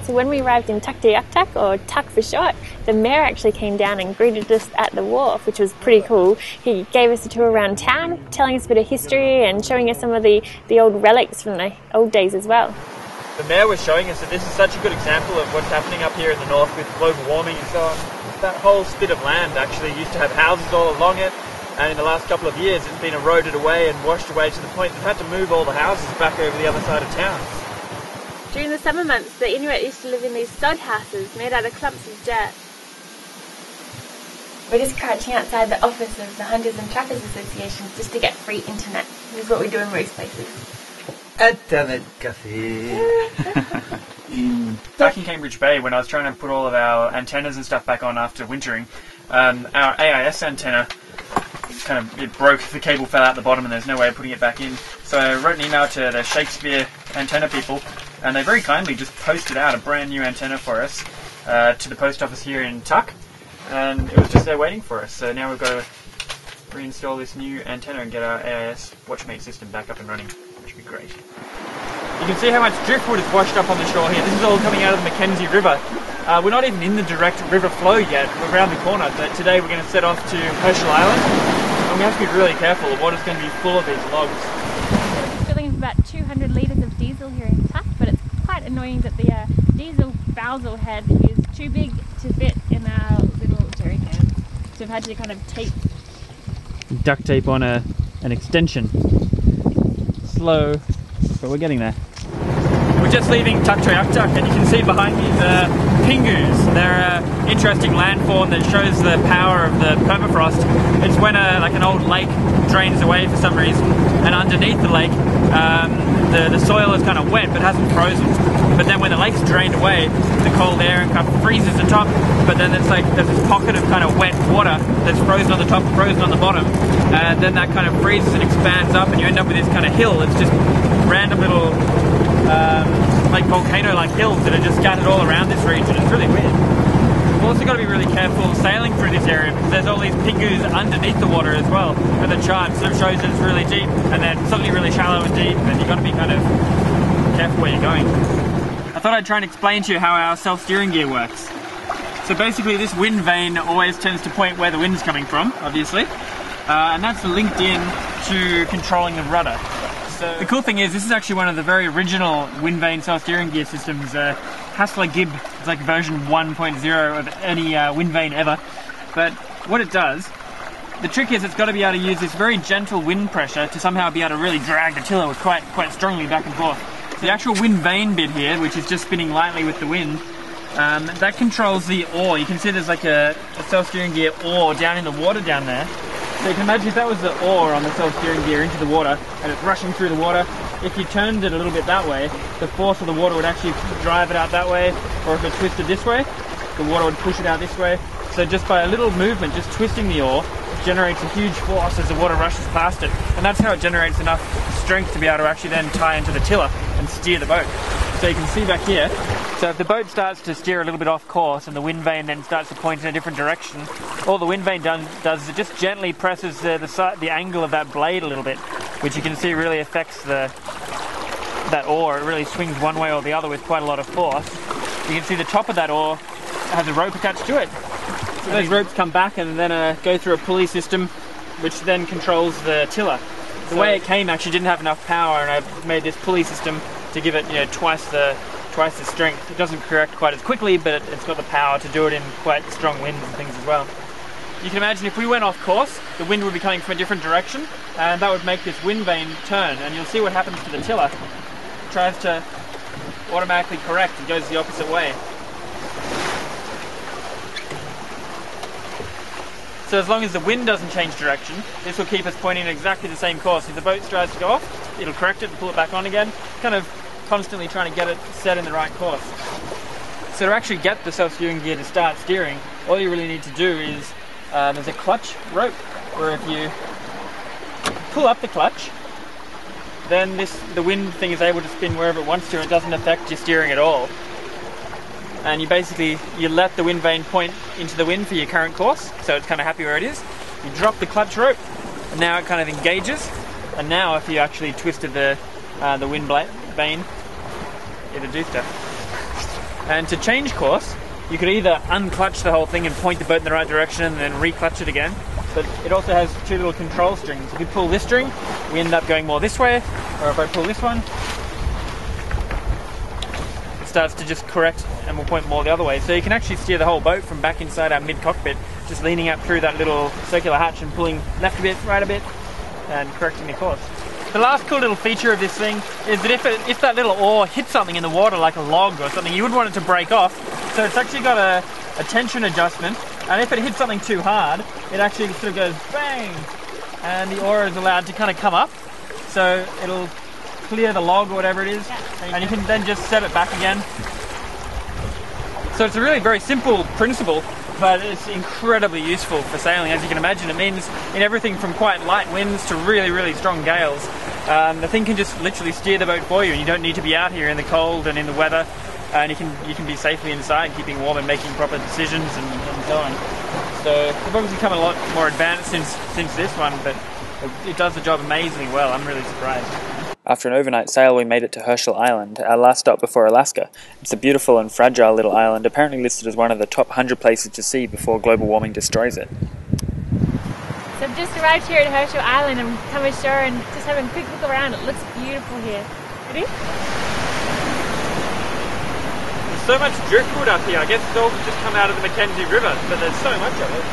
So when we arrived in Tuktoyaktuk, or Tuk for short, the mayor actually came down and greeted us at the wharf, which was pretty cool. He gave us a tour around town, telling us a bit of history and showing us some of the old relics from the old days as well. The mayor was showing us that this is such a good example of what's happening up here in the north with global warming and so on. That whole spit of land actually used to have houses all along it, and in the last couple of years it's been eroded away and washed away to the point they've had to move all the houses back over the other side of town. During the summer months, the Inuit used to live in these sod houses made out of clumps of dirt. We're just crouching outside the office of the Hunters and Trappers Association just to get free internet. This is what we do in most places. Internet cafe. Back in Cambridge Bay, when I was trying to put all of our antennas and stuff back on after wintering, our AIS antenna it broke, the cable fell out the bottom and there's no way of putting it back in. So I wrote an email to the Shakespeare antenna people, and they very kindly just posted out a brand new antenna for us to the post office here in Tuk, and it was just there waiting for us. So now we've got to reinstall this new antenna and get our AIS watchmate system back up and running, which would be great. You can see how much driftwood is washed up on the shore here. This is all coming out of the Mackenzie River. We're not even in the direct river flow yet. We're around the corner, but today we're going to set off to Herschel Island, and we have to be really careful. The water's going to be full of these logs. We're filling up about 200 litres of diesel here in Tuk, but it's quite annoying that the diesel bowsel head is too big to fit in our little jerry cans. So we've had to kind of Duct tape on an extension. Slow, but we're getting there. We're just leaving Tuktoyaktuk, and you can see behind me the pingus. They're an interesting landform that shows the power of the permafrost. It's when like an old lake drains away for some reason, and underneath the lake the soil is kind of wet but hasn't frozen. But then when the lake's drained away, the cold air kind of freezes the top, but then it's like there's this pocket of kind of wet water that's frozen on the top, frozen on the bottom, and then that kind of freezes and expands up, and you end up with this kind of hill. It's just random little like volcano-like hills that are just scattered all around this region. It's really weird. We've also got to be really careful sailing through this area because there's all these pingus underneath the water as well, and the chart sort of shows that it's really deep and then suddenly really shallow and deep, and you've got to be kind of careful where you're going. I thought I'd try and explain to you how our self-steering gear works. So basically this wind vane always tends to point where the wind's coming from, obviously, and that's linked in to controlling the rudder. So the cool thing is, this is actually one of the very original wind vane self-steering gear systems. Hassler Gibb, it's like version 1.0 of any wind vane ever. But what it does, the trick is it's got to be able to use this very gentle wind pressure to somehow be able to really drag the tiller quite strongly back and forth. So the actual wind vane bit here, which is just spinning lightly with the wind, that controls the oar. You can see there's like a self-steering gear oar down in the water down there. So you can imagine if that was the oar on the self-steering gear into the water and it's rushing through the water, if you turned it a little bit that way, the force of the water would actually drive it out that way, or if it twisted this way, the water would push it out this way. So just by a little movement, just twisting the oar, it generates a huge force as the water rushes past it, and that's how it generates enough strength to be able to actually then tie into the tiller and steer the boat. So you can see back here, so if the boat starts to steer a little bit off course and the wind vane then starts to point in a different direction, all the wind vane does is it just gently presses the angle of that blade a little bit, which you can see really affects that oar. It really swings one way or the other with quite a lot of force. You can see the top of that oar has a rope attached to it. So those ropes come back and then go through a pulley system which then controls the tiller. The way it came actually didn't have enough power, and I made this pulley system to give it, twice the strength. It doesn't correct quite as quickly, but it's got the power to do it in quite strong winds and things as well. You can imagine if we went off course, the wind would be coming from a different direction, and that would make this wind vane turn, and you'll see what happens to the tiller. It tries to automatically correct and goes the opposite way. So as long as the wind doesn't change direction, this will keep us pointing in exactly the same course. If the boat tries to go off, it'll correct it and pull it back on again, kind of constantly trying to get it set in the right course. So to actually get the self-steering gear to start steering, all you really need to do is, there's a clutch rope, where if you pull up the clutch, then the wind thing is able to spin wherever it wants to, and it doesn't affect your steering at all. And you let the wind vane point into the wind for your current course, so it's kind of happy where it is. You drop the clutch rope, and now it kind of engages, and now if you actually twisted the wind vane, it'll do stuff. And to change course, you could either unclutch the whole thing and point the boat in the right direction and then reclutch it again. But it also has two little control strings. If you pull this string, we end up going more this way, or if I pull this one, it starts to just correct and we'll point more the other way. So you can actually steer the whole boat from back inside our mid-cockpit, just leaning up through that little circular hatch and pulling left a bit, right a bit, and correcting the course. The last cool little feature of this thing is that if that little oar hits something in the water, like a log or something, you would want it to break off. So it's actually got a tension adjustment, and if it hits something too hard, it actually sort of goes bang, and the oar is allowed to kind of come up, so it'll clear the log or whatever it is, and you can then just set it back again. So it's a really very simple principle, but it's incredibly useful for sailing. As you can imagine, it means in everything from quite light winds to really, really strong gales. The thing can just literally steer the boat for you, and you don't need to be out here in the cold and in the weather, and you can be safely inside, keeping warm and making proper decisions and so on. So we've obviously come a lot more advanced since this one, but it does the job amazingly well. I'm really surprised. After an overnight sail, we made it to Herschel Island, our last stop before Alaska. It's a beautiful and fragile little island, apparently listed as one of the top 100 places to see before global warming destroys it. So I've just arrived here at Herschel Island and come ashore and just having a quick look around. It looks beautiful here. Ready? There's so much driftwood up here. I guess it's all just come out of the Mackenzie River, but there's so much of it.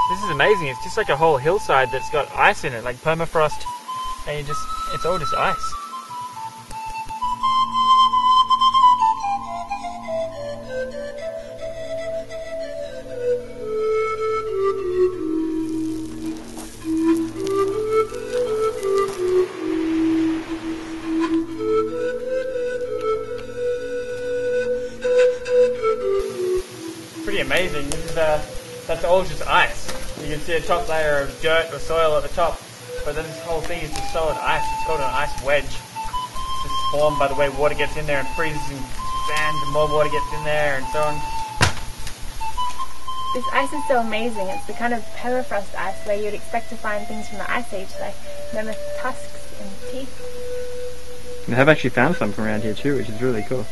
This is amazing. It's just like a whole hillside that's got ice in it, like permafrost, and it's all just ice. Pretty amazing. That's all just ice. You can see a top layer of dirt or soil at the top, but then this whole thing is just solid ice. It's called an ice wedge. It's just formed by the way water gets in there and freezes and expands and more water gets in there and so on. This ice is so amazing. It's the kind of permafrost ice where you'd expect to find things from the Ice Age, like mammoth tusks and teeth. We have actually found some from around here too, which is really cool.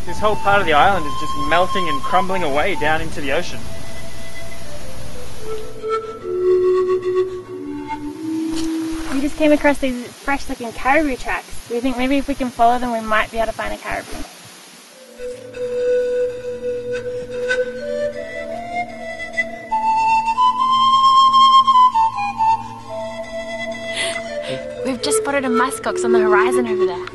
This whole part of the island is just melting and crumbling away down into the ocean. We just came across these fresh looking caribou tracks. We think maybe if we can follow them we might be able to find a caribou. We've just spotted a muskox on the horizon over there.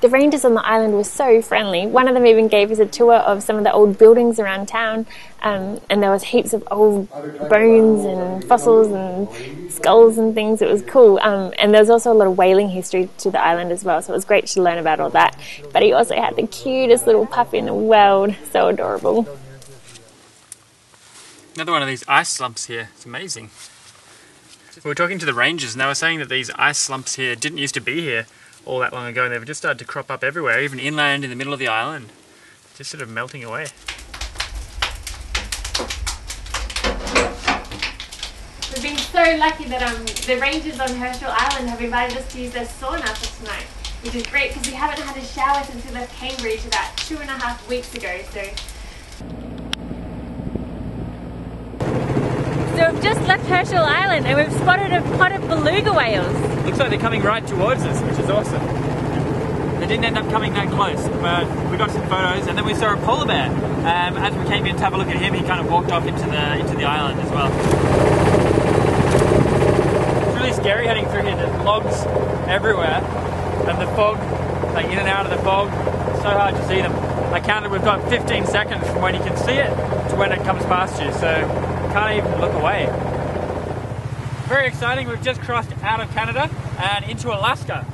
The rangers on the island were so friendly. One of them even gave us a tour of some of the old buildings around town, and there was heaps of old bones and fossils and skulls and things. It was cool, and there was also a lot of whaling history to the island as well, so it was great to learn about all that. But he also had the cutest little puppy in the world, so adorable. Another one of these ice slumps here. It's amazing. We were talking to the rangers and they were saying that these ice slumps here didn't used to be here all that long ago, and they've just started to crop up everywhere, even inland in the middle of the island, just sort of melting away. We've been so lucky that the rangers on Herschel Island have invited us to use their sauna for tonight, which is great because we haven't had a shower since we left Cambridge about 2.5 weeks ago. So we've just left Herschel Island and we've spotted a pod of beluga whales. Looks like they're coming right towards us, which is awesome. They didn't end up coming that close, but we got some photos, and then we saw a polar bear. As we came in to have a look at him, he kind of walked off into the island as well. It's really scary heading through here. There's logs everywhere, and the fog, like in and out of the fog, it's so hard to see them. I counted we've got 15 seconds from when you can see it to when it comes past you, so you can't even look away. Very exciting. We've just crossed out of Canada and into Alaska.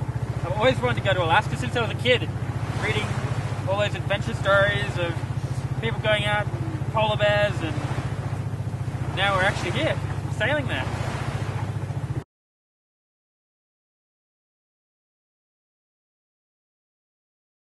I've always wanted to go to Alaska since I was a kid, reading all those adventure stories of people going out, polar bears, and now we're actually here, sailing there.